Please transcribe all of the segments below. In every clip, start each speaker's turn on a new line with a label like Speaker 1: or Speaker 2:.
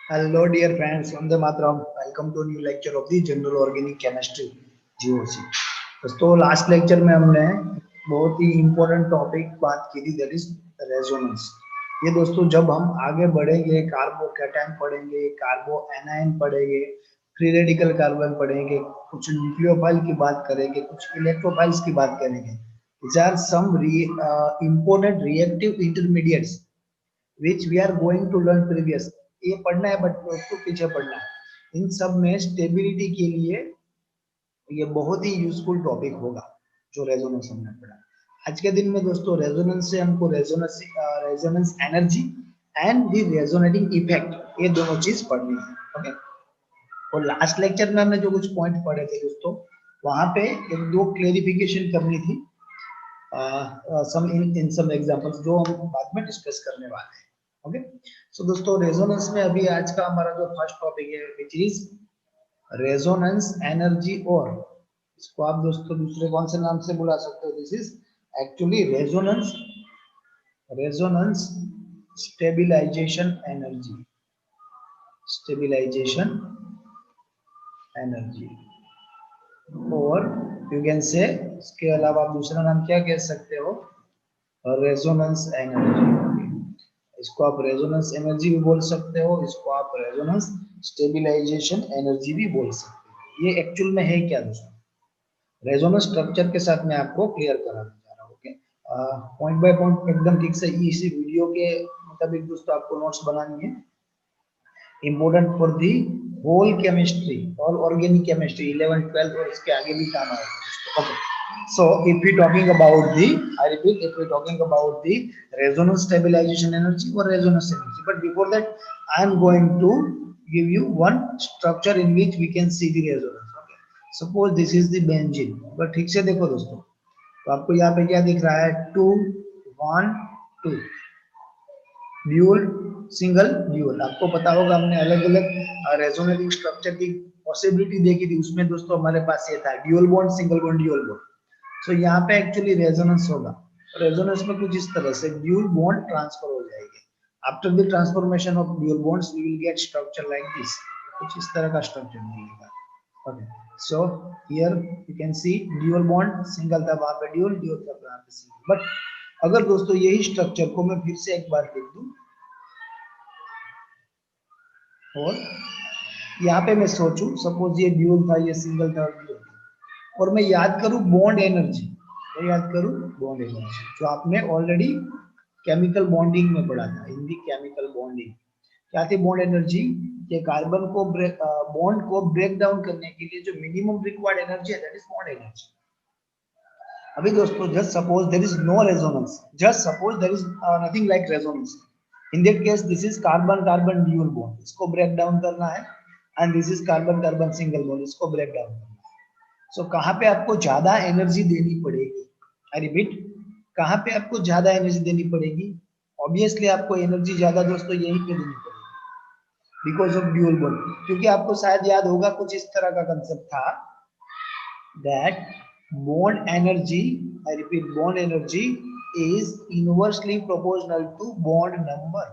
Speaker 1: Hello, dear friends. Vande Mataram. Welcome to a new lecture of the General Organic Chemistry (GOC). दोस्तों last lecture में हमने बहुत ही important topic बात की थी, दैट इज रेजोनेंस। ये दोस्तों जब हम आगे बढ़ेंगे, कार्बो कैटायन पढ़ेंगे, कार्बो एनायन पढ़ेंगे, फ्री रेडिकल कार्बन पढ़ेंगे, कुछ न्यूक्लियोफाइल की बात करेंगे, कुछ इलेक्ट्रोफाइल्स की बात करेंगे। These are some important reactive intermediates which we are going to learn previous। ये पढ़ना है बट उसको पीछे पढ़ना है। इन सब में स्टेबिलिटी के लिए ये बहुत ही यूजफुल टॉपिक होगा जो रेजोनेंस हमने पढ़ा। आज के दिन में दोस्तों रेजोनेंस से हमको resonance energy and the resonating effect ये दोनों चीज पढ़नी है। ओके, और लास्ट लेक्चर में हमने जो कुछ पॉइंट पढ़े थे दोस्तों, वहां पे एक दो क्लेरिफिकेशन करनी थी सम इन सम एग्जांपल्स जो हम बाद में डिस्कस करने वाले हैं। ओके, सो दोस्तों रेजोनेंस में अभी आज का हमारा जो फर्स्ट टॉपिक है विच इज रेजोनेंस एनर्जी, और इसको आप दोस्तों दूसरे कौन से नाम से बुला सकते हो, this is actually resonance resonance stabilisation energy, stabilisation energy, और यू कैन से इसके अलावा आप दूसरा नाम क्या कह सकते हो, रेजोनेंस एनर्जी। इसको आप रेजोनेंस एनर्जी भी बोल सकते हो, इसको आप रेजोनेंस स्टेबिलाईजेशन एनर्जी भी बोल सकते हो। ये एक्चुअल में है क्या दोस्तों, रेजोनेंस स्ट्रक्चर के साथ मैं आपको क्लियर कराने जा रहा हूँ। ओके, पॉइंट बाय पॉइंट एकदम ठीक से इसी वीडियो के मुताबिक दोस्तों आपको नोट्स बनानी है, important for the whole chemistry और ऑर्गेनिक केमिस्ट्री 11 12 और इसके आगे भी काम आएगा। Okay, so if we talking about the, I repeat, if we talking about the resonance stabilization energy or resonance energy, but before that I am going to give you one structure in which we can see the resonance। Okay, suppose this is the benzene, but ठीक से देखो दोस्तों, तो आपको यहाँ पे क्या दिख रहा है, 2 1 2 ड्यूल सिंगल ड्यूल। आपको पता होगा हमने अलग अलग रेजोनेटिंग स्ट्रक्चर की पॉसिबिलिटी देखी थी, उसमें दोस्तों हमारे पास ये था dual bond, single bond, dual bond. So यहाँ पे एक्चुअली रेजोनेंस होगा, रेजोनेंस में कुछ इस तरह से ड्यूल बॉन्ड ट्रांसफर हो जाएंगे। After the transformation of dual bonds we will get structure like this, कुछ इस तरह का स्ट्रक्चर मिलेगा। Okay, so here you can see dual bond, single था वहां पे ड्यूल, ड्यूल था वहां पे सिंगल। बट अगर दोस्तों यही स्ट्रक्चर को मैं फिर से एक बार लिख दूं, और यहाँ पे मैं सोचूं सपोज ये ड्यूल था, ये सिंगल था, ड्यूल था, और मैं याद करूं बॉन्ड एनर्जी, मैं याद करूं बॉन्ड एनर्जी जो आपने ऑलरेडी केमिकल बॉन्डिंग में पढ़ा था, इन दी केमिकल बॉन्डिंग। क्या थी बॉन्ड एनर्जी, कि कार्बन को बॉन्ड को ब्रेक डाउन करने के लिए जो मिनिमम रिक्वायर्ड एनर्जी है दैट इज बॉन्ड एनर्जी। अभी दोस्तों just suppose there is no resonance, just suppose there is nothing like resonance, in that case this is carbon carbon dual bond, इसको break down करना है, and this is carbon carbon single bond, इसको break down करना है। सो कहाँ पे आपको ज्यादा एनर्जी देनी पड़ेगी, आई रिपीट, कहाँ पे आपको ज्यादा एनर्जी देनी पड़ेगी, ऑब्वियसली आपको एनर्जी ज्यादा दोस्तों यहीं पे देनी पड़ेगी बिकॉज ऑफ ड्यूल बॉन्ड। क्योंकि आपको शायद याद होगा कुछ इस तरह का कंसेप्ट था that bond energy, I repeat, bond energy is inversely proportional to bond number।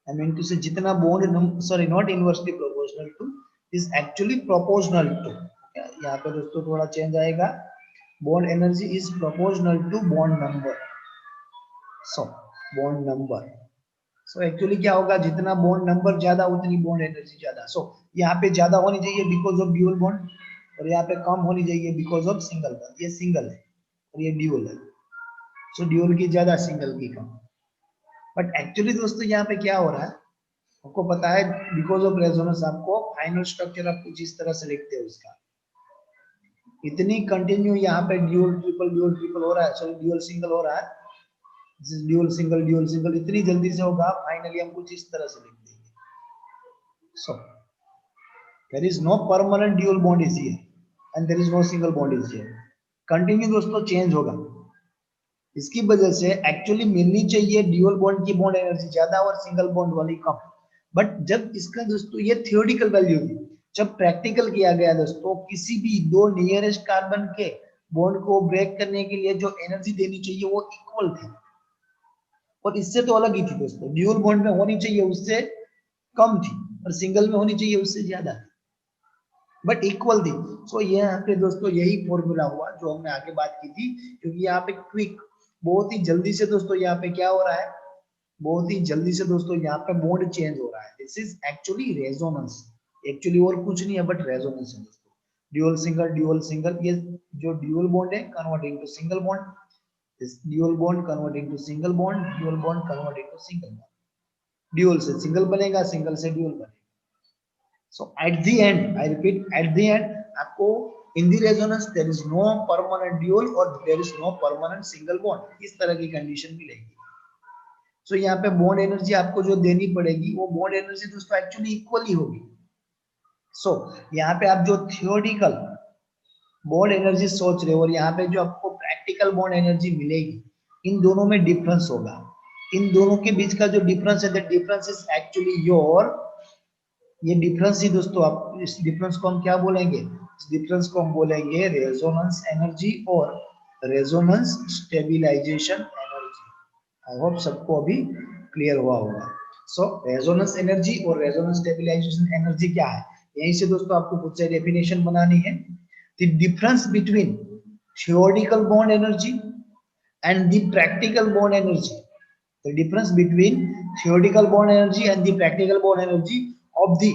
Speaker 1: I mean to say जितना bond number, sorry, not inversely proportional to, is actually proportional to। यहाँ पे दोस्तों थोड़ा चेंज आएगा, bond energy is proportional to bond number। so bond number, so actually क्या होगा, जितना bond number ज्यादा उतनी बॉन्ड एनर्जी ज्यादा। सो यहाँ पे ज्यादा होनी चाहिए बिकॉज ऑफ ड्यूल बॉन्ड, और यहाँ पे कम होनी चाहिए बिकॉज ऑफ सिंगल बॉन्ड। ये सिंगल है और ये ड्यूल है, सो ड्यूल की ज्यादा, सिंगल की कम। बट एक्चुअली दोस्तों यहाँ पे क्या हो रहा है, आपको पता है, बिकॉज ऑफ रेजोनेंस आपको फाइनल स्ट्रक्चर आप कुछ इस तरह से लिखते हो इसका, इतनी कंटिन्यू यहाँ पे ड्यूल ट्रिपल हो रहा है, सॉरी ड्यूल सिंगल हो रहा है, ड्यूल सिंगल इतनी जल्दी से होगा, फाइनली हम कुछ इस तरह से लिख देंगे। सो there is no permanent dual bond is here and there is no single bond is here, continue दोस्तों चेंज होगा। इसकी वजह से एक्चुअली मिलनी चाहिए ड्यूल बॉन्ड की बॉन्ड एनर्जी ज्यादा और सिंगल बॉन्ड वाली कम। बट जब इसका दोस्तों ये थियोरिटिकल वैल्यू थी, जब प्रैक्टिकल किया गया दोस्तों, किसी भी दो नियरेस्ट कार्बन के बॉन्ड को ब्रेक करने के लिए जो एनर्जी देनी चाहिए वो इक्वल थी, और इससे तो अलग ही थी दोस्तों, ड्यूल बॉन्ड में होनी चाहिए उससे कम थी और सिंगल में होनी चाहिए उससे ज्यादा थी, बट इक्वल थी। सो ये यहाँ पे दोस्तों यही फॉर्मूला हुआ जो हमने आगे बात की थी, क्योंकि यहाँ पे क्विक बहुत ही जल्दी से दोस्तों यहाँ पे क्या हो रहा है, बहुत ही जल्दी से दोस्तों यहाँ पे मोड चेंज हो रहा है। This is actually resonance, actually और कुछ नहीं है बट रेजोनेंस है दोस्तों। ड्यूअल सिंगल, ये जो ड्यूअल बॉन्ड है convert into single bond, this dual bond convert into single bond, dual bond convert into single bond, dual से सिंगल बनेगा, सिंगल से ड्यूअल बनेगा। So at the end, I repeat, at the end, आपको in the resonance there is no permanent dual or there is no permanent single bond, इस तरह की condition मिलेगी। So यहाँ पे बॉन्ड एनर्जी आपको जो देनी पड़ेगी वो बॉन्ड एनर्जी दोस्तों एक्चुअली इक्वली होगी। So यहाँ पे आप जो थियोरिटिकल बॉन्ड एनर्जी सोच रहे हो और यहाँ पे जो आपको प्रैक्टिकल बॉन्ड एनर्जी मिलेगी, इन दोनों में डिफरेंस होगा। इन दोनों के बीच का जो डिफरेंस है, the difference is actually your, ये डिफरेंस ही दोस्तों, आप इस डिफरेंस को हम क्या बोलेंगे, इस डिफरेंस को हम बोलेंगे रेजोनेंस एनर्जी और resonance stabilization energy. I hope सबको अभी क्लियर हुआ होगा। सो रेजोनेंस एनर्जी और रेजोनेंस स्टेबलाइजेशन एनर्जी क्या है, यहीं से दोस्तों आपको कुछ से डेफिनेशन बनानी है। The difference between theoretical bond energy and the practical bond energy, the difference between theoretical bond energy and the practical bond energy of the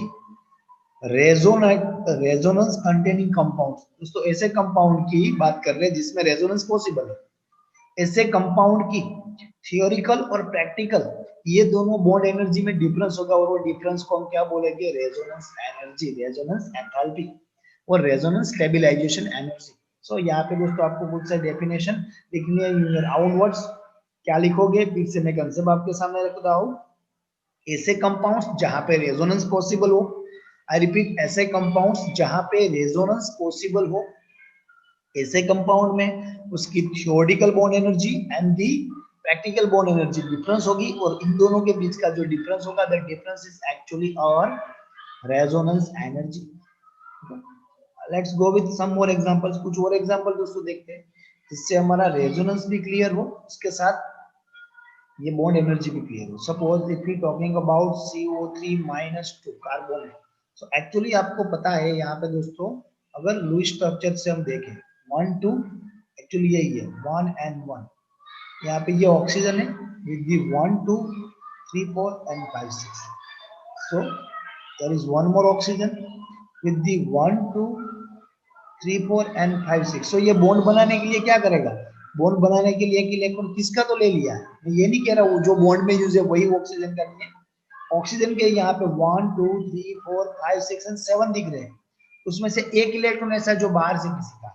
Speaker 1: resonance containing compounds। दोस्तों ऐसे कंपाउंड की बात कर रहे हैं जिसमें रेजोनेंस पॉसिबल है, ऐसे कंपाउंड की थियोरिकल और प्रैक्टिकल ये दोनों बॉन्ड एनर्जी में डिफरेंस होगा और वो डिफरेंस को हम क्या बोलेंगे, रेजोनेंस एनर्जी, रेजोनेंस एंथैल्पी और रेजोनेंस स्टेबलाइजेशन एनर्जी। सो यहाँ पे दोस्तों आपको कुछ से डेफिनेशन लिखनी है इन योर ओन वर्ड्स। क्या लिखोगे, फिर से मैं कंसेप्ट आपके सामने रख रहा हूं, ऐसे कंपाउंड्स जहां पे रेजोनेंस पॉसिबल हो, आई रिपीट, ऐसे कंपाउंड्स जहां पे रेजोनेंस पॉसिबल हो, ऐसे कंपाउंड में उसकी theoretical bond energy and the practical bond energy difference होगी और इन दोनों के बीच का जो डिफरेंस होगा, that difference is actually our resonance energy. Let's go with some more examples, कुछ और एग्जांपल दोस्तों देखते हैं जिससे हमारा रेजोनेंस भी क्लियर हो, उसके साथ ये बॉन्ड एनर्जी भी क्लियर हो। Suppose if we talking about CO3-2 carbon, so actually आपको पता है यहाँ पे दोस्तों, अगर लुईस स्ट्रक्चर से हम देखें 1 2, एक्चुअली यही है 1 and 1, यहाँ पे ये ऑक्सीजन है with the 1 2 3 4 and 5 6, so there is one more oxygen with the 1 2 3 4 and 5 6। so ये बॉन्ड बनाने के लिए क्या करेगा, बॉन्ड बनाने के लिए एक इलेक्ट्रॉन किसका तो ले लिया है, मैं ये नहीं कह रहा वो जो बॉन्ड में यूज है वही ऑक्सीजन का नहीं है, ऑक्सीजन के यहाँ पे 1 2 3 4 5 6 and 7 दिख रहे हैं, उसमें से एक इलेक्ट्रॉन ऐसा जो बाहर से किसी का है।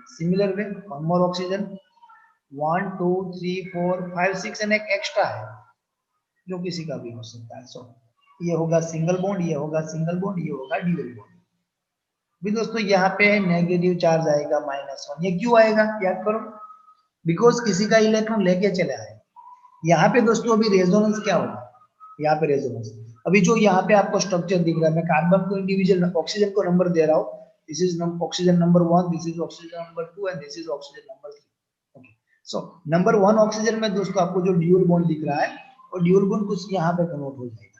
Speaker 1: Similar way one more oxygen 1 2 3 4 5 6 and एक एक्स्ट्रा है जो किसी का भी हो सकता है। सो ये होगा सिंगल बॉन्ड, ये होगा सिंगल बॉन्ड, ये होगा ड्यूअल बॉन्ड। भी दोस्तों यहाँ पे नेगेटिव चार्ज आएगा -1, ये क्यों आएगा याद करो, बिकॉज किसी का इलेक्ट्रॉन लेके चला है। यहाँ पे दोस्तों अभी रेजोनेंस क्या होगा, यहाँ पे रेजोनेंस, अभी जो यहाँ पे आपको स्ट्रक्चर दिख रहा है, मैं कार्बन को इंडिविजुअल ऑक्सीजन को नंबर दे रहा हूँ, this is oxygen number 1, this is oxygen number 2 and this is oxygen number 3। Okay, so number 1 oxygen में दोस्तों आपको जो ड्यूअल बॉन्ड दिख रहा है और ड्यूअल बॉन्ड कुछ यहाँ पे कन्वर्ट हो जाएगा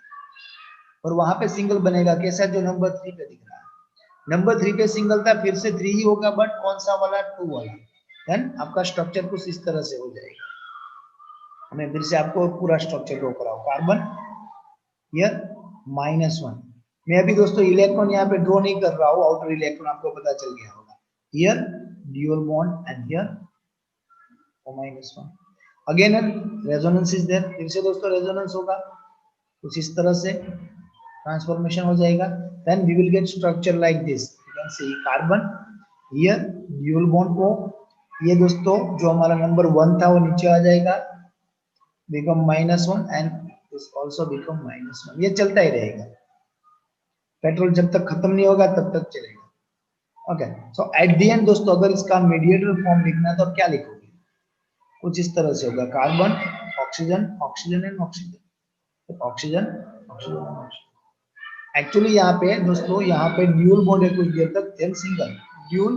Speaker 1: और वहां पे सिंगल बनेगा, कैसा, जो नंबर 3 पे दिख रहा है। नंबर 3 पे सिंगल था, फिर से 3 ही होगा, बट कौन सा वाला, 2 वाला, देन आपका स्ट्रक्चर कुछ इस तरह से हो जाएगा। मैं फिर से आपको पूरा स्ट्रक्चर ड्रॉ कराऊं, कार्बन हियर -1, मैं अभी दोस्तों इलेक्ट्रॉन यहाँ पे ड्रॉ नहीं कर रहा हूँ, आउटर इलेक्ट्रॉन आपको पता चल गया होगा, here dual bond and here -1, again resonance is there, फिर से दोस्तों रेजोनेंस होगा, कुछ इस तरह से ट्रांसफॉर्मेशन हो जाएगा, then we will get structure like this, you can see carbon here dual bond को, ये दोस्तों जो हमारा नंबर 1 था वो नीचे आ जाएगा, become -1 and this also become -1, ये चलता ही रहेगा, पेट्रोल जब तक खत्म नहीं होगा तब तक चलेगा। Okay, so at the end दोस्तों अगर इसका मीडिएटर फॉर्म लिखना है तो आप क्या लिखोगे, कुछ इस तरह से होगा, carbon oxygen oxygen and oxygen, oxygen oxygen and oxygen. Actually यहाँ पे दोस्तों, यहाँ पे ड्यूल बॉन्ड है कुछ देर तक, then single, dual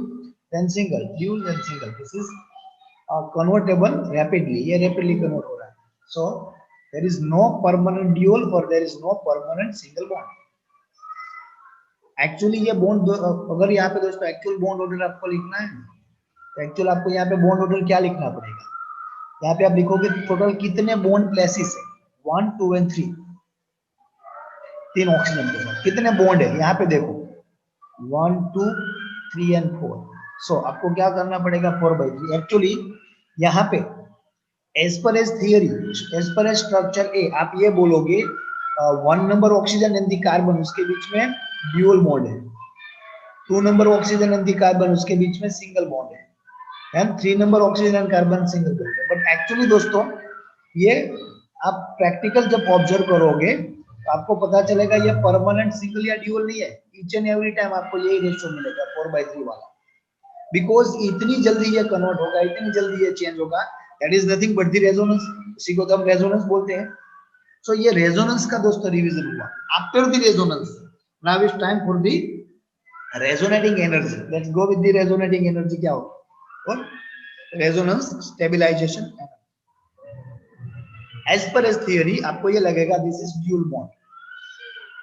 Speaker 1: then single, dual then single, this is convertible rapidly, ये रैपिडली कन्वर्ट हो रहा है। So There is no permanent dual or there is no permanent single bond. Actually ये बॉन्ड अगर यहाँ पे दोस्तों एक्चुअल बॉन्ड ऑर्डर आपको लिखना है तो एक्चुअल आपको यहाँ पे बॉन्ड ऑर्डर क्या लिखना पड़ेगा, यहाँ पे आप लिखोगे टोटल कितने बॉन्ड प्लेसेस है 1 2 एंड 3, 3 ऑक्सीजन के साथ कितने बॉन्ड है यहाँ पे देखो 1 2 3 एंड 4। सो आपको क्या करना पड़ेगा 4/3। एक्चुअली यहाँ पे as per as theory, as per as structure ए आप ये बोलोगे 1 number oxygen and the carbon उसके बीच में ड्यूअल बॉन्ड है, 2 number oxygen and the carbon उसके बीच में सिंगल बॉन्ड है, and 3 number oxygen and carbon single bond है। बट एक्चुअली दोस्तों ये आप प्रैक्टिकल जब ऑब्जर्व करोगे तो आपको पता चलेगा ये परमानेंट सिंगल या ड्यूअल नहीं है। ईच एंड एवरी टाइम आपको यही रेशियो मिलेगा 4/3 वाला, बिकॉज इतनी जल्दी ये कन्वर्ट होगा, इतनी जल्दी ये चेंज होगा, that is nothing but the resonance, इसी को तो हम रेजोनेंस बोलते हैं। सो ये रेजोनेंस का दोस्तों रिवीजन हुआ। After the resonance now it's time for the resonating energy. Let's go with the resonating energy. क्या होगा और resonance stabilisation. As per as theory आपको ये लगेगा this is dual bond.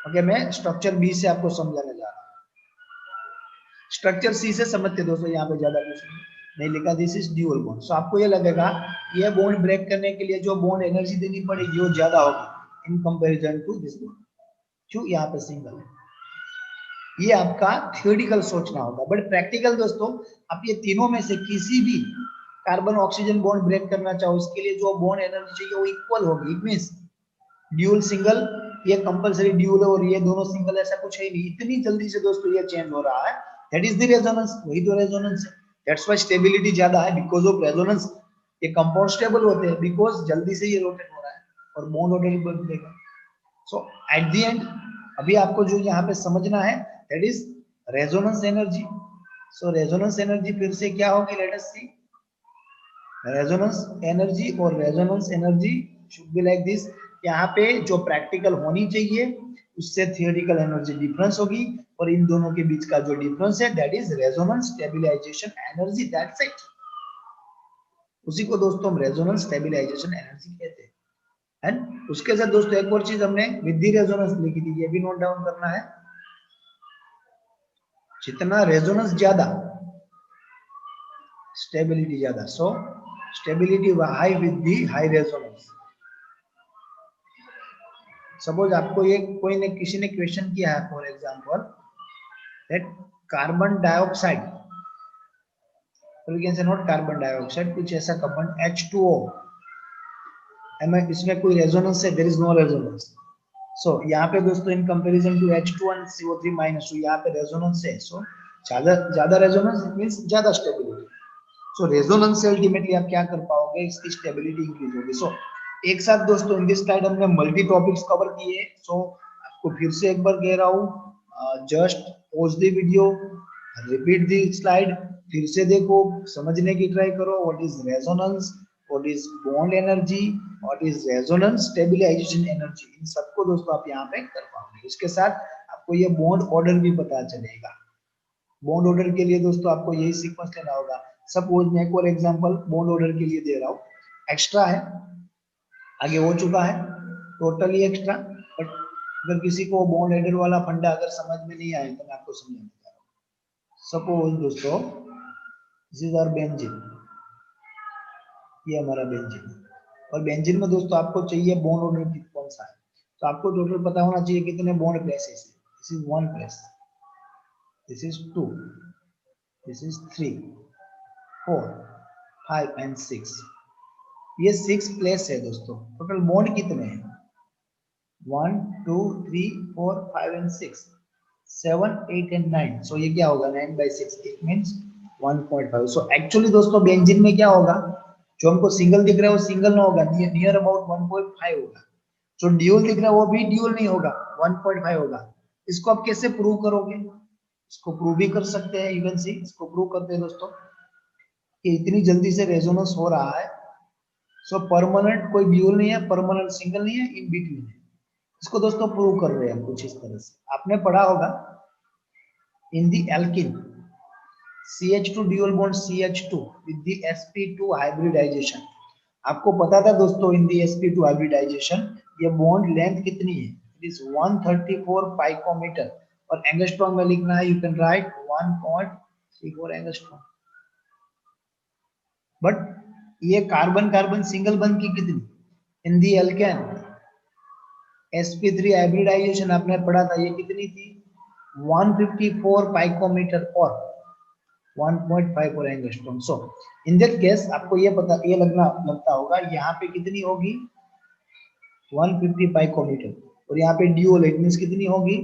Speaker 1: Okay, मैं स्ट्रक्चर बी से आपको समझाने जा रहा हूं। स्ट्रक्चर सी से समझते दोस्तों, यहाँ पे ज्यादा कुछ नहीं लिखा, दिस इज ड्यूल बॉन्ड। सो आपको ये लगेगा ये बॉन्ड ब्रेक करने के लिए जो बॉन्ड एनर्जी देनी पड़ेगी वो ज्यादा होगी in comparison to this bond. क्यों, यहाँ पे सिंगल है। ये आपका थ्योरेटिकल सोचना होगा, बट प्रैक्टिकल दोस्तों आप ये तीनों में से किसी भी कार्बन ऑक्सीजन बॉन्ड ब्रेक करना चाहो इसके लिए जो बॉन्ड एनर्जी चाहिए वो इक्वल होगी। इट मींस ड्यूल सिंगल, ये कंपलसरी ड्यूल है और ये दोनों सिंगल, ऐसा कुछ है नहीं। इतनी जल्दी से दोस्तों ये चेंज हो रहा है, दैट इज द रेजोनेंस। वही तो रेजोनेंस है, दैट्स व्हाई स्टेबिलिटी ज्यादा है, बिकॉज ऑफ रेजोनेंस। ये कंपाउंड स्टेबल होते हैं बिकॉज जल्दी से ये रोटेट हो रहा है और बॉन्ड ऑर्डर बदलेगा। सो एट द एंड अभी आपको जो यहाँ पे समझना है that is resonance energy. So resonance energy फिर से क्या होगी, लेट अस सी। रेजोनेंस एनर्जी और resonance energy should be like this. यहाँ पे जो प्रैक्टिकल होनी चाहिए उससे थियोरेटिकल एनर्जी डिफरेंस होगी और इन दोनों के बीच का जो डिफरेंस है that is resonance stabilization energy, that's it. उसी को दोस्तों हम रेजोनेंस स्टेबलाइजेशन एनर्जी कहते हैं। एंड उसके साथ दोस्तों एक और चीज हमने विद द रेजोनेंस लिखी थी, ये भी नोट डाउन करना है। जितना रेजोनेंस ज्यादा स्टेबिलिटी ज्यादा। So stability high with the high resonance. Suppose आपको ये कोई ने किसी ने क्वेश्चन किया है for example that carbon dioxide, we can say not carbon dioxide, कुछ ऐसा कंपाउंड H2O, इसमें कोई रेजोनेंस है, there is no resonance. So यहाँ पे दोस्तों in comparison to H2 and CO3 minus, यहाँ पे रेजोनेंस है। सो ज्यादा रेजोनेंस इट मींस ज्यादा स्टेबिलिटी। सो रेजोनेंस से अल्टीमेटली आप क्या कर पाओगे, इसकी स्टेबिलिटी इंक्रीज होगी। सो एक साथ दोस्तों इन दिस स्लाइड हमने मल्टी टॉपिक्स कवर किए। सो आपको फिर से एक बार कह रहा हूँ, just pause the video, repeat the slide, फिर से देखो, समझने की ट्राई करो what is resonance, what is bond energy, what is resonance stabilization energy. इन सबको दोस्तों आप यहाँ पे कर पाओगे। इसके साथ आपको ये बॉन्ड ऑर्डर भी पता चलेगा। बॉन्ड ऑर्डर के लिए दोस्तों आपको यही सीक्वेंस लेना होगा। सपोज मैं एक और एग्जांपल बॉन्ड ऑर्डर के लिए दे रहा हूँ, एक्स्ट्रा है, आगे हो चुका है, टोटली एक्स्ट्रा। बट अगर किसी को बॉन्ड ऑर्डर वाला फंडा अगर समझ में नहीं आए तो मैं आपको समझाने जा रहा हूँ। सपोज दोस्तों दिस इज आवर बेंजीन, ये हमारा बेंजीन, और बेंजीन में दोस्तों आपको चाहिए बॉन्ड ऑर्डर कौन सा है, तो आपको टोटल पता होना चाहिए कितने बॉन्ड प्लेसेस है। This is 1 place, this is 2, this is 3, 4, 5 and 6। ये 6 प्लेस है दोस्तों। टोटल बॉन्ड कितने हैं, 1 2 3 4 5 एंड 6, 7 8 एंड 9। सो ये क्या होगा 9/6, इट मींस 1.5। सो एक्चुअली दोस्तों बेंजीन में क्या होगा, जो हमको सिंगल दिख रहा है वो सिंगल ना होगा, नियर अबाउट 1.5 होगा। जो ड्यूल दिख रहा है वो भी ड्यूल नहीं होगा, 1.5 होगा। इसको आप कैसे प्रूव करोगे, इसको प्रूव भी कर सकते हैं। इवन सी इसको प्रूव करते हैं दोस्तों कि इतनी जल्दी से रेजोनेंस हो रहा है। सो परमानेंट कोई ड्यूल नहीं है, परमानेंट सिंगल नहीं है, इन बिटवीन है। इसको दोस्तों प्रूव कर रहे हैं कुछ इस तरह से। आपने पढ़ा होगा इन दी alkene CH2 dual bond CH2 with the sp2 hybridization, आपको पता था दोस्तों इन दी sp2 हाइब्रिडाइजेशन ये बॉन्ड लेंथ कितनी है, इट इज 134 पाइकोमीटर और एंगस्ट्रॉम में लिखना है, you can right 1.34 angstrom. But ये कार्बन कार्बन सिंगल बंद की कितनी, इन दी एल्केन sp3 हाइब्रिडाइजेशन आपने पढ़ा था ये कितनी थी 154 पाइकोमीटर और 1.54 angstrom. So in that case आपको ये लगता होगा यहाँ पे कितनी होगी 150 पाइकोमीटर और यहाँ पे ड्यूल इट मींस कितनी होगी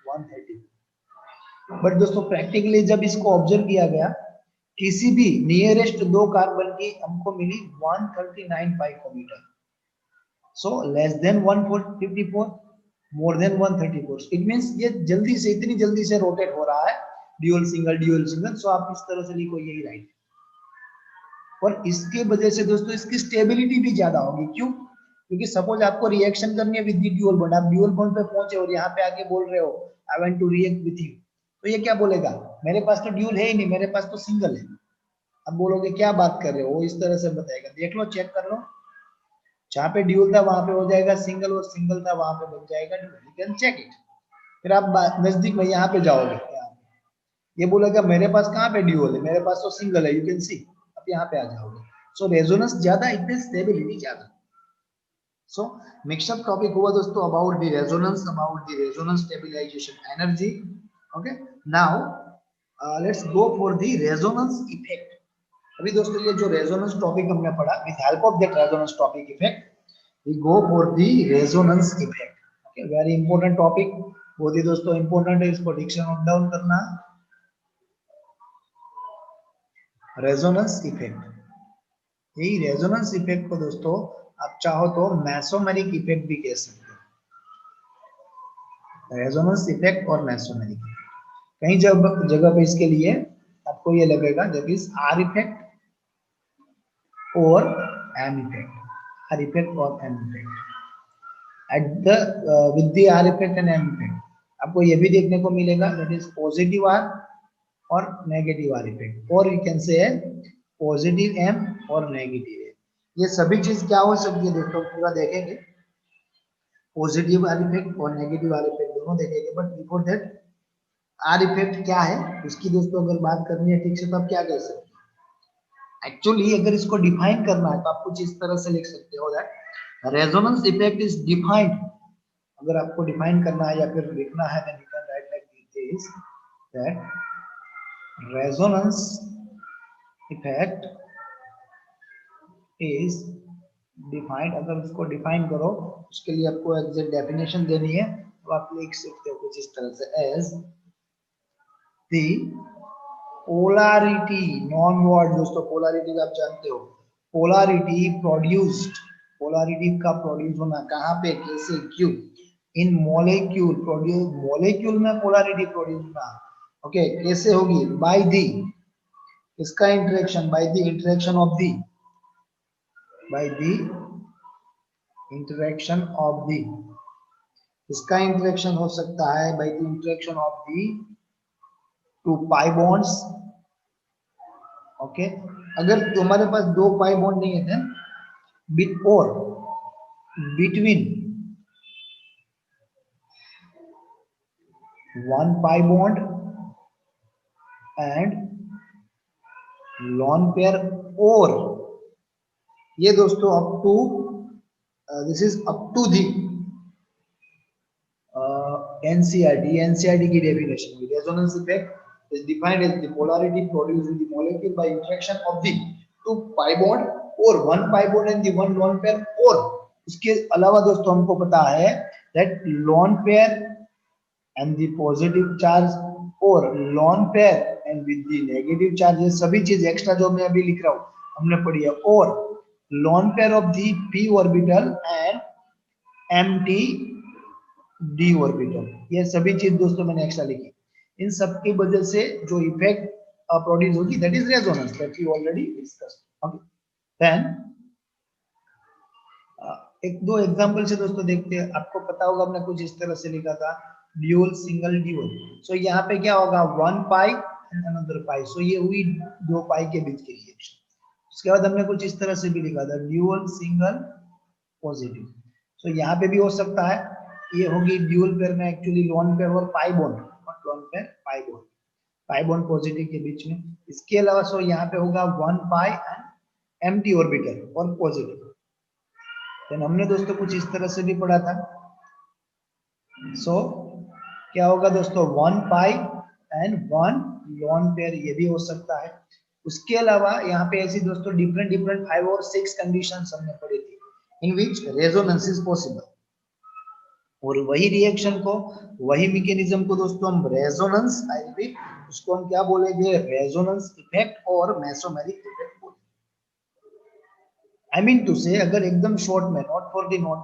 Speaker 1: 130। बट दोस्तों प्रैक्टिकली जब इसको ऑब्जर्व किया गया किसी भी नियरेस्ट दो कार्बन की हमको मिली 139 picometer, so less than 154 more than 134, it means ये जल्दी से इतनी जल्दी से रोटेट हो रहा है ड्यूल सिंगल। सो आप इस तरह से लिखो यही राइट। और इसके वजह से दोस्तों इसकी स्टेबिलिटी भी ज्यादा होगी, क्यों, क्योंकि सपोज आपको रिएक्शन करनी है विद दी ड्यूल बॉन्ड, आप ड्यूल बॉन्ड पे पहुंचे और यहाँ पे आके बोल रहे हो I want to react with you, तो ये क्या बोलेगा मेरे पास तो ड्यूल है ही नहीं, मेरे पास तो सिंगल है। अब बोलोगे क्या बात कर रहे हो, वो इस तरह से बताएगा, देख लो चेक कर लो, जहाँ पे ड्यूल था वहां पे हो जाएगा सिंगल और सिंगल था वहां पे बन जाएगा dual, you can check it. फिर आप नजदीक में यहाँ पे जाओगे, ये बोलेगा मेरे पास कहाँ पे ड्यूल है, मेरे पास तो सिंगल है, यू कैन सी, अब यहाँ पे आ जाओगे। सो रेजोनेंस ज्यादा इट मींस स्टेबिलिटी ज्यादा। सो मिक्सअप टॉपिक हुआ दोस्तों about the resonance stabilization energy. Okay, now let's go for the resonance effect. अभी दोस्तों ये जो रेजोनेंस टॉपिक हमने पढ़ा, with help of that resonance topic effect we go for the resonance effect. Okay, very important topic, बहुत ही दोस्तों important है, इसको डिक्शन नोट डाउन करना। रेजोनेंस इफेक्ट, यही रेजोनेंस इफेक्ट को दोस्तों आप चाहो तो मेसोमेरिक इफेक्ट भी कह सकते हो, रेजोनेंस इफेक्ट और मेसोमेरिक इफेक्ट। कई जगह पे इसके लिए आपको ये लगेगा जब इस आर इफेक्ट और एम इफेक्ट, आर इफेक्ट और M effect at the with the R effect and M effect आपको ये भी देखने को मिलेगा दैट इज पॉजिटिव आर और नेगेटिव आर इफेक्ट, और you can say positive M और नेगेटिव एम। ये सभी चीज क्या हो सकती है दोस्तों पूरा देखेंगे, पॉजिटिव आर इफेक्ट और नेगेटिव आर इफेक्ट दोनों देखेंगे। But before that are effect क्या है उसकी दोस्तों अगर बात करनी है ठीक से तो आप क्या कह सकते हैं, एक्चुअली अगर इसको डिफाइन करना है तो आप कुछ इस तरह से लिख सकते हो that resonance effect is defined, अगर आपको डिफाइन करना है या फिर लिखना है then you can write like this that resonance effect is defined, अगर उसको डिफाइन करो उसके लिए आपको एग्जैक्ट डेफिनेशन देनी है तो आप लिख सकते हो कुछ इस तरह से as the polarity, non word दोस्तों पोलैरिटी आप जानते हो, पोलैरिटी प्रोड्यूस्ड, पोलैरिटी का प्रोड्यूस होना कहाँ पे कैसे क्यों, इन मॉलिक्यूल प्रोड्यूस, मॉलिक्यूल में पोलैरिटी प्रोड्यूस होना, ओके कैसे होगी, बाय दी, इसका interaction, by the interaction of the, by the interaction of the, इसका इंटरेक्शन हो सकता है by the interaction of the two pi bonds. Okay, अगर तुम्हारे पास दो पाई बॉन्ड नहीं है देन बिट और between one pi bond and lone pair, और ये दोस्तों up to this is up to the NCERT की डेफिनेशन हुई, resonance effect is defined as the polarity produced in the molecule by interaction of the two pi bond or one pi bond and the one lone pair, और उसके अलावा दोस्तों हमको पता है that lone pair and the positive charge और lone pair and with the negative charge, ये सभी चीज एक्स्ट्रा जो मैं अभी लिख रहा हूँ हमने पढ़ी है, और lone pair of the p orbital and empty d orbital, ये सभी चीज दोस्तों मैंने एक्स्ट्रा लिखी, इन सब की वजह से जो इफेक्ट प्रोड्यूस होगी that is resonance that we already discussed. Okay, then एक दो एग्जांपल से दोस्तों देखते हैं, आपको पता होगा हमने कुछ इस तरह से लिखा था ड्यूल सिंगल ड्यूल, सो यहाँ पे क्या होगा वन पाई एंड अनदर पाई, सो ये हुई दो पाई के बीच की रिएक्शन, उसके बाद हमने कुछ इस तरह से भी लिखा था ड्यूअल सिंगल पॉजिटिव। तो यहाँ पे भी हो सकता है, ये होगी ड्यूअल पेयर में एक्चुअली लोन पेयर और pi bond, lone pair pi bond positive के बीच में। इसके अलावा सो यहाँ पे होगा 1 पाई एंड एम्प्टी ऑर्बिटल और पॉजिटिव। देन हमने दोस्तों कुछ इस तरह से भी पढ़ा था। सो क्या होगा दोस्तों 1 पाई एंड 1 लोन पेयर, ये भी हो सकता है। उसके अलावा यहाँ पे ऐसी दोस्तों डिफरेंट 5 और 6 कंडीशंस हमने पढ़ी थी इन विच रेजोनेंस इज पॉसिबल। और वही रिएक्शन को, वही मैकेनिज्म को दोस्तों हम रेजोनेंस, आई रिपीट, उसको हम क्या बोलेंगे, रेजोनेंस इफेक्ट और mesomeric effect. I mean to say, अगर एकदम शॉर्ट में, not for the note,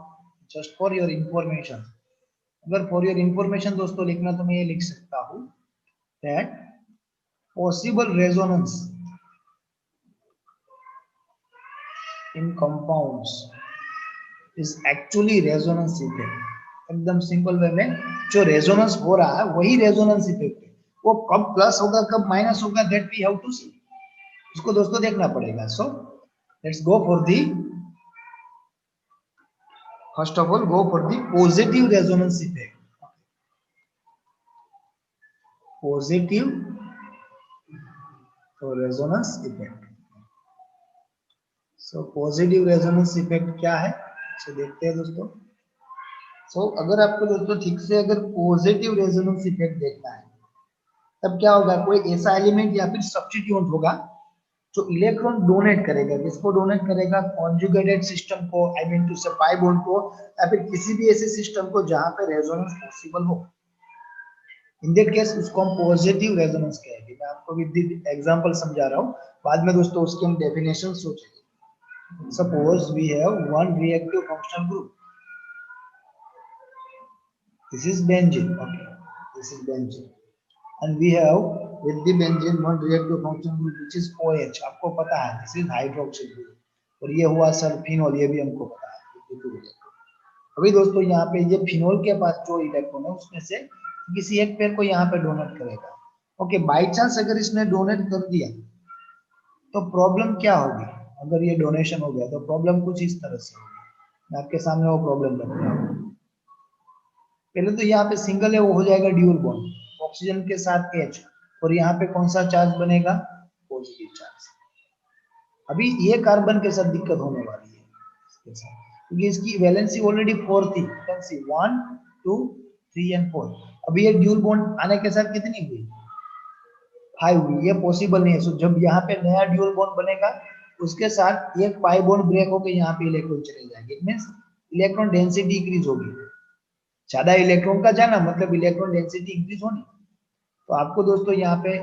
Speaker 1: just for your information, अगर फॉर योर इंफॉर्मेशन दोस्तों लिखना तो मैं ये लिख सकता हूं that possible resonance in compounds is actually resonance effect. एकदम सिंपल वे में जो रेजोनेंस हो रहा है वही रेजोनेंस इफेक्ट है। वो कब प्लस होगा कब माइनस होगा दैट वी हैव टू सी, उसको दोस्तों देखना पड़ेगा। So let's go for the, first of all go for the positive resonance effect. Positive resonance effect. So positive resonance effect क्या है, इसे देखते हैं दोस्तों। So अगर आपको दोस्तों ठीक से अगर पॉजिटिव रेजोनेंस इफेक्ट देखना है तब क्या होगा, कोई ऐसा एलिमेंट या फिर सब्स्टिट्यूएंट होगा जो इलेक्ट्रॉन डोनेट करेगा। किसको डोनेट करेगा, कॉन्जुगेटेड सिस्टम को, आई मीन टू से पाई बॉन्ड को, या फिर किसी भी ऐसे सिस्टम को जहां पे रेजोनेंस पॉसिबल हो। इन दैट केस उसको हम पॉजिटिव रेजोनेंस कहेंगे। मैं आपको विद एग्जांपल समझा रहा हूं, बाद में दोस्तों उसके हम डेफिनेशन सोचेंगे। Suppose we have one reactive functional group, this is benzene, okay, this is benzene, and we have with the benzene one reactive function group which is OH, आपको पता है this is hydroxyl group, और ये हुआ sir phenol, ये भी हमको पता है। अभी दोस्तों यहाँ पे ये फिनोल के पास जो इलेक्ट्रॉन है उसमें से किसी एक पेयर को यहाँ पे डोनेट करेगा। ओके, बाय चांस अगर इसने डोनेट कर दिया तो प्रॉब्लम क्या होगी, अगर ये डोनेशन हो गया तो प्रॉब्लम कुछ इस तरह से होगी। मैं आपके सामने वो प्रॉब्लम रख रहा हूँ। पहले तो यहाँ पे सिंगल है, वो हो जाएगा ड्यूल बॉन्ड, ऑक्सीजन के साथ H, और यहाँ पे कौन सा चार्ज बनेगा, पॉजिटिव चार्ज। अभी ये कार्बन के साथ दिक्कत होने वाली है इसके साथ, क्योंकि इसकी वैलेंसी ऑलरेडी 4 थी, कैन सी 1 2 3 एंड 4। अभी ये ड्यूल बॉन्ड आने के साथ कितनी हुई, 5 हुई। ये पॉसिबल नहीं है। सो जब यहाँ पे नया ड्यूल बॉन्ड बनेगा उसके साथ एक पाई बॉन्ड ब्रेक होकर यहाँ पे इलेक्ट्रॉन चले जाएंगे, it means electron density increase होगी। ज्यादा इलेक्ट्रॉन का जाना मतलब इलेक्ट्रॉन डेंसिटी इंक्रीज होनी। तो आपको दोस्तों यहाँ पे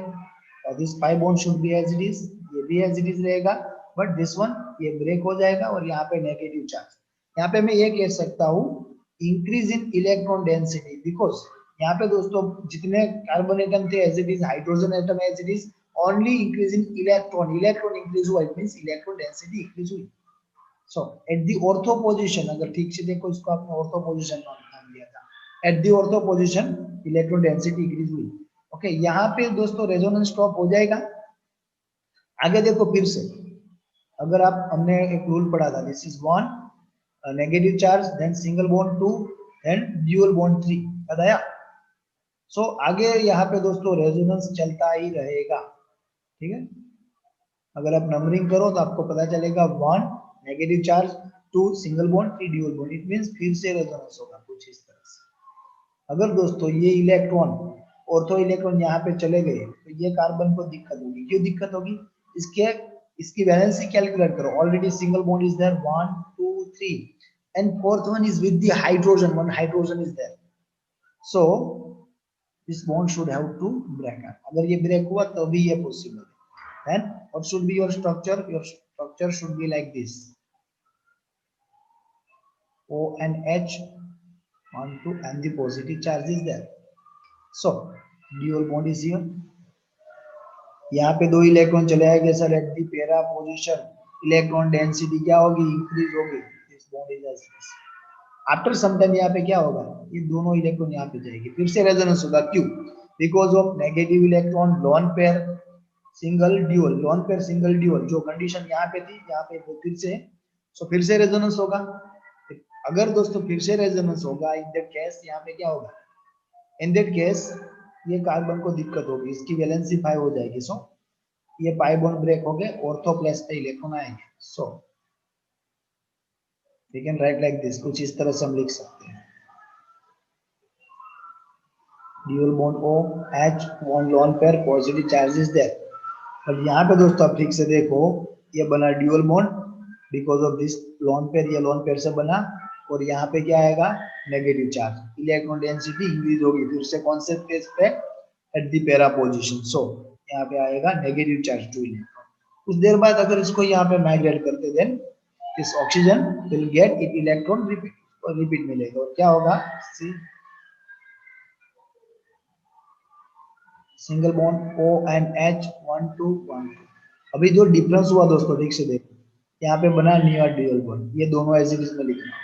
Speaker 1: this pi bond should be as it is, ये भी एज इट इज रहेगा, बट दिस वन ये ब्रेक हो जाएगा और यहाँ पे नेगेटिव चार्ज। यहाँ पे मैं ये कह सकता हूँ increase in electron density, because यहाँ पे दोस्तों जितने कार्बन एटम थे as it is, hydrogen atom as it is, only increase in electron, electron increase हुआ, it means electron density increase हुई। So at the ortho position, अगर ठीक से देखो इसको आपने ऑर्थो पोजीशन नाम दिया था, eight the ortho position electron density increase हुई। ओके, यहाँ पे दोस्तों रेजोनेंस स्टॉप हो जाएगा। आगे देखो फिर से, अगर आप, हमने एक रूल पढ़ा था, this is 1 negative charge, then single bond 2, then dual bond 3, याद आया। सो आगे यहाँ पे दोस्तों रेजोनेंस चलता ही रहेगा, ठीक है। अगर आप नंबरिंग करो तो आपको पता चलेगा 1 negative charge, 2 single bond, 3 dual bond, it means फिर से रेजोनेंस होगा कुछ इस तरह से। अगर दोस्तों ये इलेक्ट्रॉन, ऑर्थो इलेक्ट्रॉन यहाँ पे चले गए तो ये कार्बन को दिक्कत होगी। क्यों दिक्कत होगी, इसकी वैलेंसी कैलकुलेट करो, already single bond is there 1 2 3 and fourth one is with the hydrogen, one hydrogen is there, so this bond should have to break up. अगर ये ब्रेक हुआ तो भी ये पॉसिबल है। Then what should be your structure should be like this, O and H 1 2 and the positive charge is there, so dual bond is here। यहाँ पे 2 electron चले आएंगे sir at the para position, electron density क्या होगी, increase होगी, this bond is as this. After some time यहाँ पे क्या होगा, ये दोनों इलेक्ट्रॉन यहाँ पे जाएंगे, फिर से रेजोनेंस होगा। क्यों, because of negative electron lone pair, single dual, lone pair single dual, जो कंडीशन यहाँ पे थी यहाँ पे वो फिर से, सो फिर से रेजोनेंस होगा। अगर दोस्तों फिर से रेजोनेंस होगा, इन दैट केस यहाँ पे क्या होगा, इन दैट केस ये कार्बन को दिक्कत होगी, इसकी वैलेंसी 5 हो जाएगी। सो ये पाई बॉन्ड ब्रेक हो गए, ऑर्थो प्लस पे इलेक्ट्रॉन आएंगे। So we can write like this, कुछ इस तरह से हम लिख सकते हैं, dual bond O H bond lone pair positive charge is there. अब यहाँ पे दोस्तों आप ठीक से देखो, ये बना dual bond because of this lone pair, ये लोन पेयर से बना, और यहाँ पे क्या आएगा, negative charge, electron density increase होगी फिर से कौन से पेज पे, एट द पैरा पोजीशन। सो यहाँ पे आएगा नेगेटिव चार्ज 2 इलेक्ट्रॉन। कुछ देर बाद अगर इसको यहाँ पे माइग्रेट करते then this oxygen will get it electron repeat, और रिपीट मिलेगा, और क्या होगा, C single bond O and H 1 2 1 2। अभी जो डिफरेंस हुआ दोस्तों ठीक से देखो, यहाँ पे बना न्यू ड्यूल बॉन्ड, ये दोनों एज इट इज में लिखना।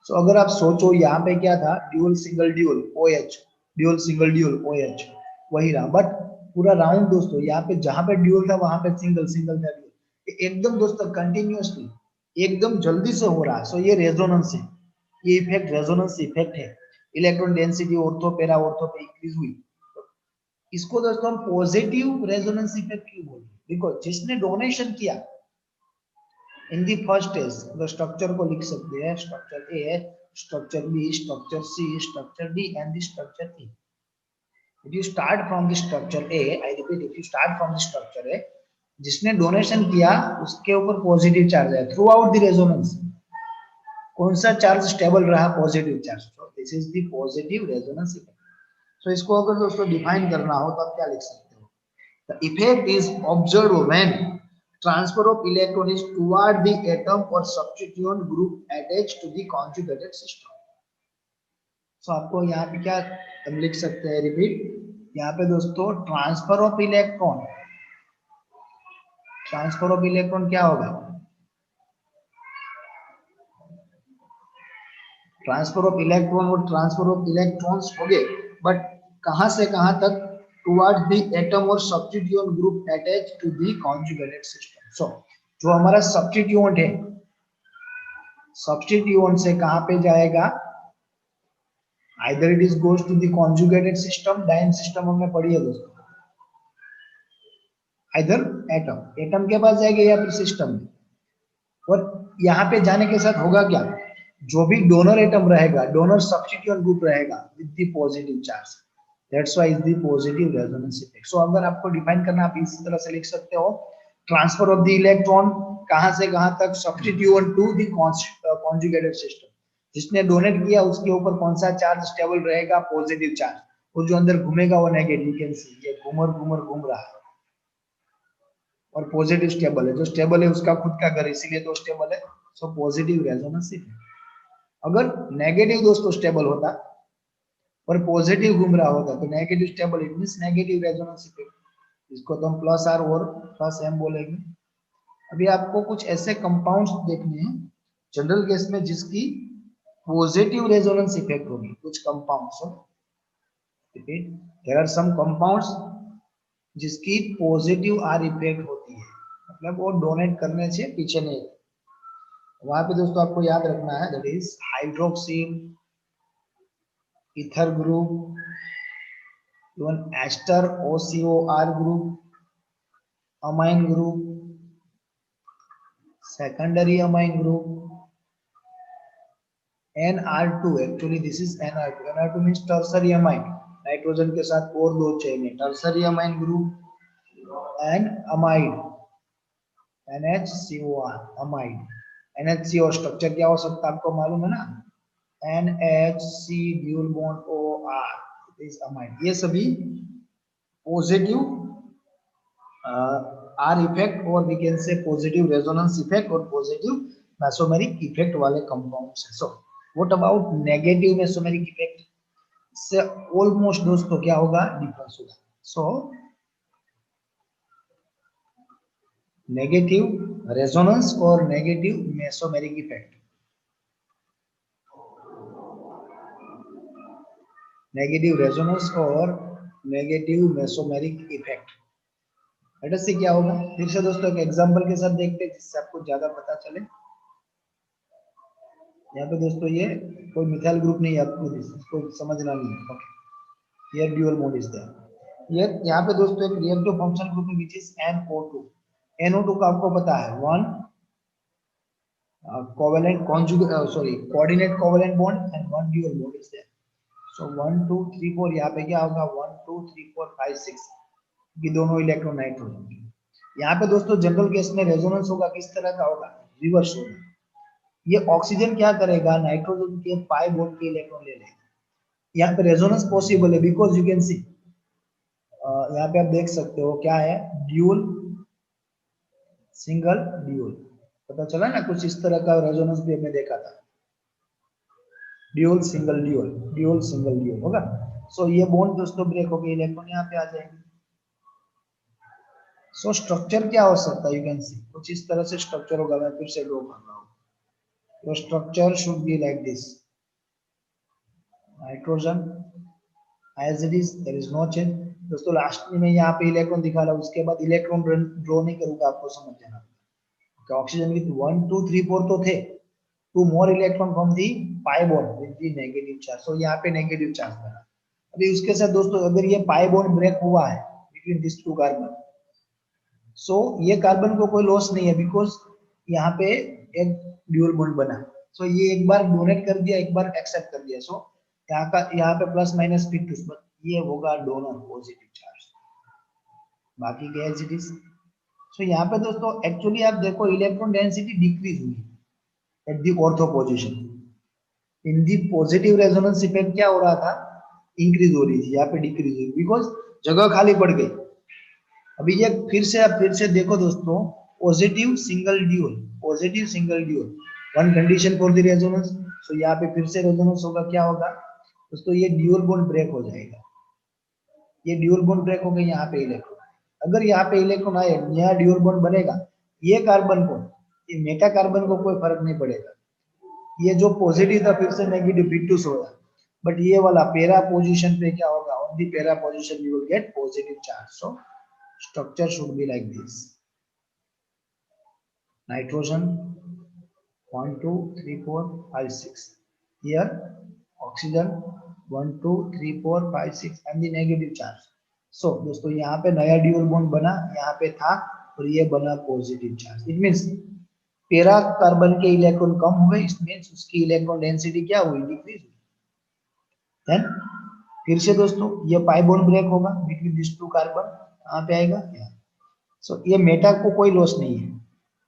Speaker 1: सो अगर आप सोचो यहाँ पे क्या था, dual single dual OH, dual single dual OH, वही रहा, बट पूरा राउंड दोस्तों यहाँ पे जहां पे ड्यूल था वहां पे सिंगल सिंगल था ड्यूल, एकदम दोस्तों कंटिन्यूअसली एकदम जल्दी से हो रहा है। सो ये रेजोनेंस है, ये इफेक्ट रेजोनेंस इफेक्ट है, electron density ortho para ortho पे इंक्रीज हुई। इसको दोस्तों हम पॉजिटिव रेजोनेंस इफेक्ट क्यों बोलते हैं, बिकॉज जिसने डोनेशन किया इन दी फर्स्ट स्टेज, तो स्ट्रक्चर को लिख सकते हैं, structure A, structure B, structure C, structure D and the structure E. If you start from the structure A, I repeat, if you start from the structure A, जिसने donation किया उसके ऊपर positive charge है throughout the resonance. कौन सा charge stable रहा, positive charge. So this is the positive resonance effect. So इसको अगर दोस्तों डिफाइन करना हो तो आप क्या लिख सकते हो, the effect is observed when transfer of electron is toward the atom or substituent group attached to the conjugated system। so आपको यहाँ पे क्या हम लिख सकते हैं, रिपीट, यहाँ पे दोस्तों transfer of electron, transfer of electron क्या होगा, ट्रांसफर ऑफ इलेक्ट्रॉन और ट्रांसफर ऑफ इलेक्ट्रॉन्स हो गए, बट कहां से कहां तक, टुवर्ड्स द एटम और substituent group attached to the conjugated system. So जो हमारा सब्स्टिट्यूएंट है, सब्स्टिट्यूएंट से कहां पे जाएगा, either it is goes to the conjugated system, diene system हमने पढ़ी है दोस्तों, आइदर एटम, एटम के पास जाएगा या फिर सिस्टम में। और यहाँ पे जाने के साथ होगा क्या, जो भी डोनर एटम रहेगा, डोनर सब्स्टिट्यूएंट ग्रुप रहेगा with the positive charge, that's why is the positive resonance effect. So अगर आपको डिफाइन करना, आप इस तरह से लिख सकते हो, ट्रांसफर ऑफ द इलेक्ट्रॉन कहां से कहां तक, substituent to the conjugated system, जिसने डोनेट किया उसके ऊपर कौन सा चार्ज स्टेबल रहेगा, पॉजिटिव चार्ज, और जो अंदर घूमेगा वो नेगेटिव। कैन सी ये घूमर घूमर घूम रहा है, और पॉजिटिव स्टेबल है, जो स्टेबल है उसका खुद का घर, इसीलिए तो स्टेबल है। So positive resonance effect. अगर नेगेटिव दोस्तों स्टेबल होता और पॉजिटिव घूम रहा होता तो negative stable, it means negative resonance effect, इसको तो हम प्लस आर और प्लस एम बोलेंगे। अभी आपको कुछ ऐसे कंपाउंड्स देखने हैं जनरल केस में जिसकी पॉजिटिव रेजोनेंस इफेक्ट होगी, कुछ compounds, repeat, there are some compounds जिसकी पॉजिटिव आर इफेक्ट होती है, मतलब वो डोनेट करने से पीछे नहीं। वहां पे दोस्तों आपको याद रखना है, that is hydroxyl, ether group, even ester OCOR group, amine group, secondary amine group, NR2, actually this is NR2, NR2 means tertiary amine, nitrogen के साथ और दो चेन है, tertiary amine group and amide, NHCOR, amide, NHCO structure क्या हो सकता है आपको मालूम है ना, NHC dual bond OR, is amide, ये सभी पॉजिटिव आर इफेक्ट, और we can say positive resonance effect और पॉजिटिव मेसोमेरिक इफेक्ट वाले कंपाउंड्स हैं। So what about negative mesomeric effect, say almost दोस्तों क्या होगा, डिफरेंस होगा। सो नेगेटिव रेजोनेंस और negative mesomeric effect, negative resonance और negative mesomeric effect. Let us see क्या होगा। फिर से दोस्तों एक एग्जांपल के साथ देखते हैं जिससे आपको ज्यादा पता चले। यहाँ पे दोस्तों ये कोई मिथाइल ग्रुप नहीं है, आपको इसको समझना नहीं है। ओके, ये ड्यूअल मोड इज देयर। ये यहाँ पे दोस्तों एक रिएक्टिव फंक्शन ग्रुप है व्हिच इज NO2। NO2 का आपको पता है one covalent conjugate coordinate covalent bond and one dual bond is there. So 1 2 3 4 यहाँ पे क्या होगा 1 2 3 4 5 6 ये दोनों इलेक्ट्रॉन नाइट्रोजन के। यहाँ पे दोस्तों जनरल केस में रेजोनेंस होगा किस तरह का होगा, रिवर्स होगा। ये ऑक्सीजन क्या करेगा, नाइट्रोजन के पाई बॉन्ड के इलेक्ट्रॉन ले लेगा। यहाँ पे रेजोनेंस पॉसिबल है बिकॉज यू कैन सी, यहाँ पे आप देख सकते हो क्या है, ड्यूल सिंगल ड्यूल। पता चला ना, कुछ इस तरह का रेजोनेंस भी हमने देखा था, dual single dual, dual single dual होगा। सो ये बॉन्ड दोस्तों ब्रेक हो गए, इलेक्ट्रॉन यहाँ पे आ जाएंगे। सो स्ट्रक्चर क्या हो सकता है, यू कैन सी कुछ इस तरह से स्ट्रक्चर होगा। मैं फिर से ड्रॉ कर रहा हूँ। तो structure should be like this, nitrogen as it is, there is no change. दोस्तों लास्ट में मैं यहाँ पे इलेक्ट्रॉन दिखा रहा हूँ, उसके बाद इलेक्ट्रॉन ड्रॉ नहीं करूंगा, आपको समझ जाना। ऑक्सीजन विथ 1 2 3 4 तो थे, 2 more electron from the pi bond with the negative charge। so यहाँ पे नेगेटिव चार्ज बना। अभी उसके साथ दोस्तों अगर ये पाई बॉन्ड ब्रेक हुआ है बिटवीन दिस टू कार्बन, सो ये कार्बन को कोई लॉस नहीं है बिकॉज यहाँ पे एक ड्यूल बॉन्ड बना। सो ये एक बार डोनेट कर दिया, एक बार एक्सेप्ट कर दिया। सो यहाँ पे प्लस माइनस फिर ये होगा डोनर पॉजिटिव चार्ज, बाकी क्या एज इट इज। सो यहाँ पे दोस्तों एक्चुअली आप देखो इलेक्ट्रॉन डेंसिटी डिक्रीज हुई at the ortho position. In the positive resonance effect क्या हो रहा था, इंक्रीज हो रही थी, यहाँ पे डिक्रीज हुई बिकॉज जगह खाली पड़ गई। अभी ये फिर से देखो दोस्तों, positive single dual, positive single dual, one condition for the resonance. So यहाँ पे फिर से रेजोनेंस होगा, क्या होगा दोस्तों, ये ड्यूल बॉन्ड ब्रेक हो जाएगा। ये ड्यूल बॉन्ड ब्रेक हो गया, यहाँ पे इलेक्ट्रॉन, अगर यहाँ पे इलेक्ट्रॉन आए नया ड्यूल बॉन्ड बनेगा, ये कार्बन को, ये मेटा कार्बन को कोई फर्क नहीं पड़ेगा। ये जो पॉजिटिव था फिर से नेगेटिव फिटूस होगा, बट ये वाला पैरा पोजीशन पे क्या होगा, on the para position you will get positive charge. So structure should be like this, nitrogen 1 2 3 4 5 6, here oxygen 1 2 3 4 5 6 and the negative charge। सो दोस्तों यहाँ पे नया ड्यूल बॉन्ड बना, यहाँ पे था और ये बना positive charge. It means para carbon के इलेक्ट्रॉन कम हुए, इट मींस उसकी इलेक्ट्रॉन डेंसिटी क्या हुई, डिक्रीज हुई। देन फिर से दोस्तों ये पाई बॉन्ड ब्रेक होगा बिटवीन दिस टू कार्बन, कहाँ पे आएगा यहाँ। सो ये मेटा को कोई लॉस नहीं है,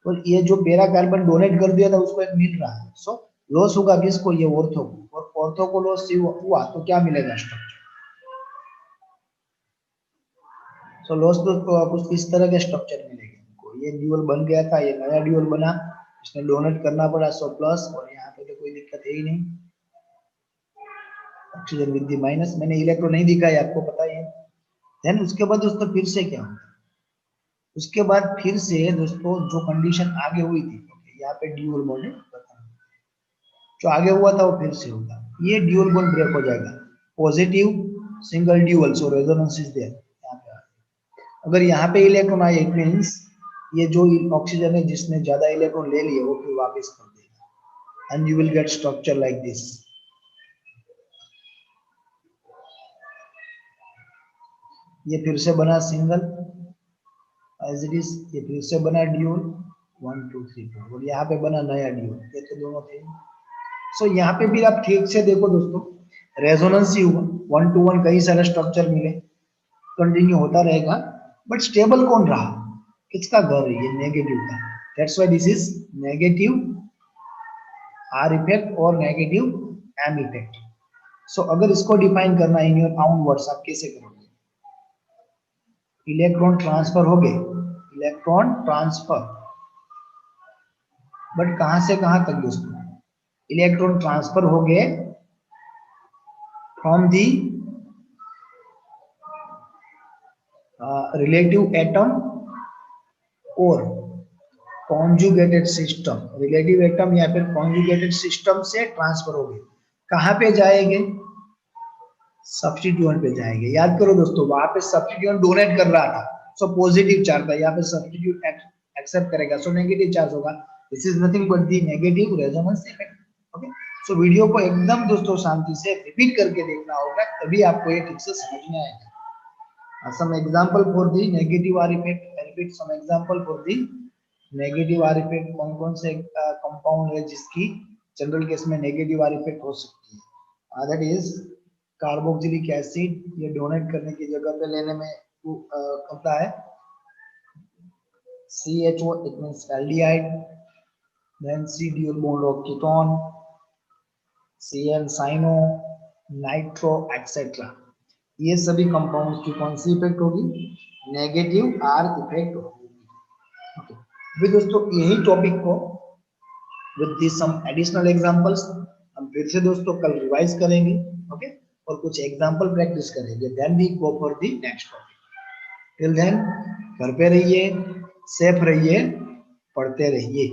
Speaker 1: तो ये जो पैरा कार्बन डोनेट कर दिया था उसको एक मिल रहा है। सो लॉस होगा किसको, ये ऑर्थो को, और ऑर्थो को लॉस हुआ तो क्या मिलेगा, स्ट्रक्चर। सो लॉस तो कुछ इस तरह के स्ट्रक्चर मिलेगा इनको। ये ड्यूल बन गया था, ये नया ड्यूल बना, इसने डोनेट करना पड़ा, सो प्लस, और यहाँ पे तो कोई दिक्कत है ही नहीं। ऑक्सीजन विद द माइनस, मैंने इलेक्ट्रॉन नहीं दिखाया, आपको पता ही है। देन उसके बाद दोस्तों फिर से क्या होगा, उसके बाद फिर से दोस्तों जो कंडीशन आगे हुई थी, यहाँ पे ड्यूल बॉन्ड जो आगे हुआ था वो फिर से होगा, ये ड्यूल बॉन्ड ब्रेक हो जाएगा, positive single dual, so resonance is there. यहाँ पे अगर यहाँ पे इलेक्ट्रॉन आए, इट मींस ये जो ऑक्सीजन है जिसने ज्यादा इलेक्ट्रॉन ले लिए वो फिर वापस कर देगा, and you will get structure like this. ये फिर से बना सिंगल एज इट इज, ये फिर से बना ड्यूल 1 2 3 4, और यहाँ पे बना नया ड्यूल, ये तो दोनों थे। सो यहाँ पे भी आप ठीक से देखो दोस्तों, रेजोनेंस ही हुआ, 1 to 1 कई सारे स्ट्रक्चर मिले, कंटिन्यू होता रहेगा, बट स्टेबल कौन रहा, किसका घर है, ये नेगेटिव का। That's why this is negative R effect और नेगेटिव एम इफेक्ट। सो अगर इसको डिफाइन करना इन योर ओन वर्ड्स, आप कैसे करोगे, इलेक्ट्रॉन ट्रांसफर हो गए, इलेक्ट्रॉन ट्रांसफर, बट कहां से कहां तक दोस्तों, इलेक्ट्रॉन ट्रांसफर हो गए फ्रॉम दी रिलेटिव एटम और कॉन्जुगेटेड सिस्टम, रिलेटिव एटम या फिर कॉन्जुगेटेड सिस्टम से ट्रांसफर हो गए, कहां पे जाएंगे, सब्स्टिट्यूएंट पे जाएंगे। याद करो दोस्तों, वहां पे सब्स्टिट्यूएंट डोनेट कर रहा था, सो पॉजिटिव चार्ज था, यहाँ पे सब्स्टिट्यूट एक्सेप्ट करेगा, सो नेगेटिव चार्ज होगा। This is nothing but the negative resonance effect. Okay, so video को एकदम दोस्तों शांति से रिपीट करके देखना होगा, तभी आपको ये ठीक से समझ में आएगा। Some example for the negative R effect, repeat some example for the negative R effect. कौन कौन से कंपाउंड है जिसकी जनरल केस में नेगेटिव आर इफेक्ट हो सकती है? दैट इज कार्बोक्सिलिक एसिड, ये डोनेट करने की जगह पे लेने में करता है। CHO, it means aldehyde, then C dual bond of ketone, Cl cyano, nitro etcetera, ये सभी कंपाउंड्स की कौन सी इफेक्ट होगी? नेगेटिव आर इफेक्ट होगी। ओके, अभी दोस्तों यही टॉपिक को with this some additional examples हम फिर से दोस्तों कल रिवाइज करेंगे। ओके, और कुछ एग्जांपल प्रैक्टिस करेंगे, then we go for the next topic. Till then घर पे रहिए, सेफ रहिए, पढ़ते रहिए।